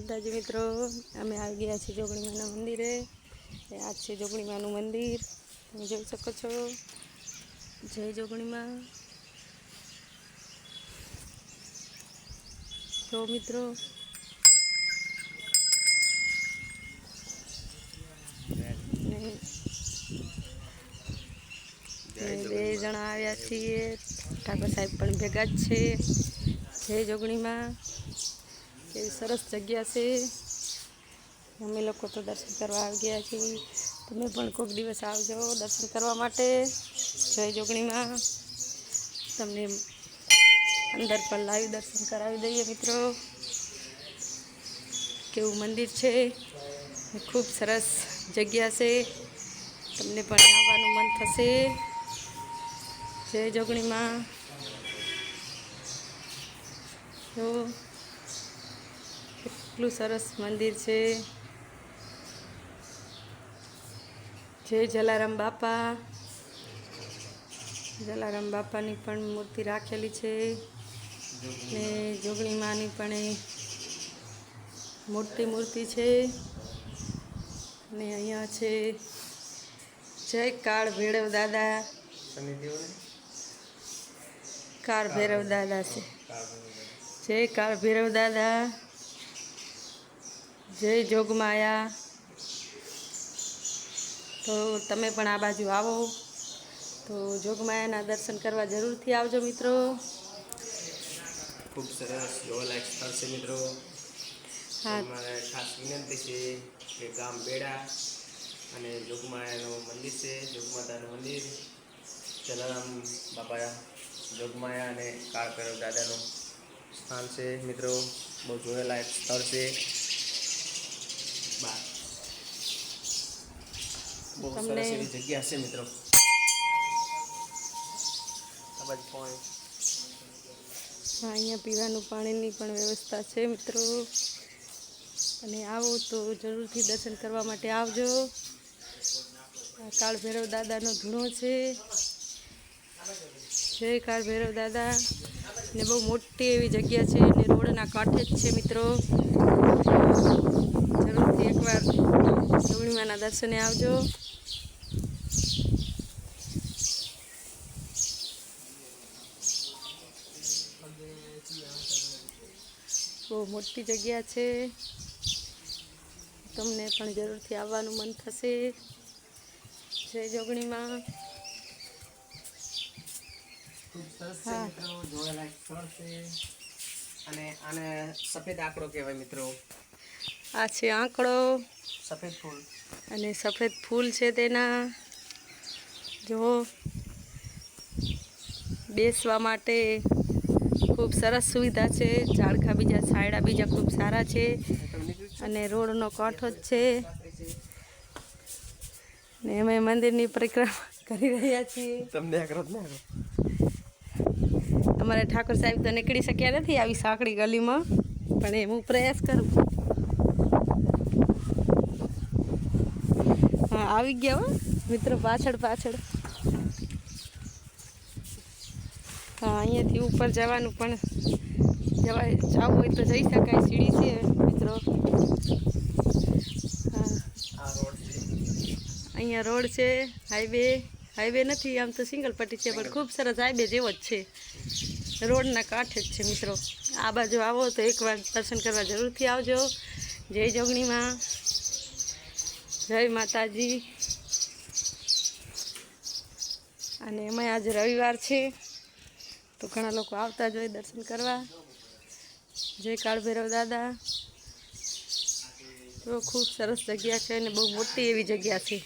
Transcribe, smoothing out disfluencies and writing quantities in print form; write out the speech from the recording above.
માતાજી મિત્રો, અમે આવી ગયા છીએ જોગણીમાના મંદિરે। આ છે જોગણીમાનું મંદિર, તમે જોઈ શકો છો। જય જોગણીમાં। તો મિત્રો બે જણા આવ્યા છીએ, ઠાકોર સાહેબ પણ ભેગા જ છે। જય જોગણીમાં। કેવી સરસ જગ્યા છે। અમે લોકો તો દર્શન કરવા આવી ગયા છીએ, તમે પણ કોઈક દિવસ આવજો દર્શન કરવા માટે। જય જોગણીમાં। તમને અંદર પણ લાઈવ દર્શન કરાવી દઈએ મિત્રો। કેવું મંદિર છે, ખૂબ સરસ જગ્યા છે, તમને પણ આવવાનું મન થશે। જય જોગણીમાં। તો કેટલું સરસ મંદિર છે। જય જલારામ બાપા। જલારામ બાપાની પણ મૂર્તિ રાખેલી છે ને જોગણી માની પણ મૂર્તિ છે ને અહીંયા છે જય કાળ ભૈરવ દાદા। કાળ ભૈરવ દાદા છે। જય કાળ ભૈરવ દાદા। જય જોગમાયા। તો તમે પણ આ બાજુ આવો તો જોગમાયાના દર્શન કરવા જરૂરથી આવજો મિત્રો। ખૂબ સરસ જોવાલાયક સ્થળ છે મિત્રો। હા, મારે ખાસ વિનંતી છે કે ગામ બેડા અને જોગમાયાનું મંદિર છે, જોગમાતાનું મંદિર, જલારામ બાપા, જોગમાયા અને કાળ ભૈરવ દાદાનું સ્થાન છે મિત્રો। બહુ જોવાલાયક સ્થળ છે। બહુ તમને સરસ એવી જગ્યા છે મિત્રો। હા, અહીંયા પીવાનું પાણીની પણ વ્યવસ્થા છે મિત્રો, અને આવો તો જરૂરથી દર્શન કરવા માટે આવજો। આ કાળ ભૈરવ દાદાનો ધૂણો છે। જય કાળ ભૈરવ દાદા। ને બહુ મોટી એવી જગ્યા છે અને રોડના કાંઠે જ છે મિત્રો। જરૂરથી એકવાર જોગણીમાના દર્શને આવજો। બહુ મોટી જગ્યા છે, તમને પણ જરૂરથી આવવાનું મન થશે। જય જોગણીમાં। ખૂબ સરસ છે મિત્રો, જોવાલાયક સ્થળ છે અને આને સફેદ આંકડો કહેવાય મિત્રો। આ છે આંકડો સફેદ ફૂલ અને સફેદ ફૂલ છે તેના। જો બેસવા માટે ખૂબ સરસ સુવિધા છે। ઝાડખા બીજા છાંયડા બીજા ખૂબ સારા છે અને રોડનો કાંઠો જ છે ને અમે મંદિરની પરિક્રમા કરી રહ્યા છીએ। તમને અમારે ઠાકોર સાહેબ તો નીકળી શક્યા નથી આવી સાંકડી ગલીમાં, પણ હું પ્રયાસ કરું। હા, આવી ગયા હો મિત્રો, પાછળ। હા, અહીંયાથી ઉપર જવાનું પણ જવું હોય તો જઈ શકાય, સીડી છે મિત્રો। હા, અહીંયા રોડ છે, હાઈવે નથી, આમ તો સિંગલ પટ્ટી છે પણ ખૂબ સરસ હાઈવે જેવો જ છે, રોડના કાંઠે જ છે મિત્રો। આ બાજુ આવો તો એકવાર દર્શન કરવા જરૂરથી આવજો। જય જોગણીમાં। જય માતાજી। અને એમાં આજે રવિવાર છે તો ઘણા લોકો આવતા જ હોય દર્શન કરવા। જય કાળ ભૈરવ દાદા। તો ખૂબ સરસ જગ્યા છે અને બહુ મોટી એવી જગ્યા છે।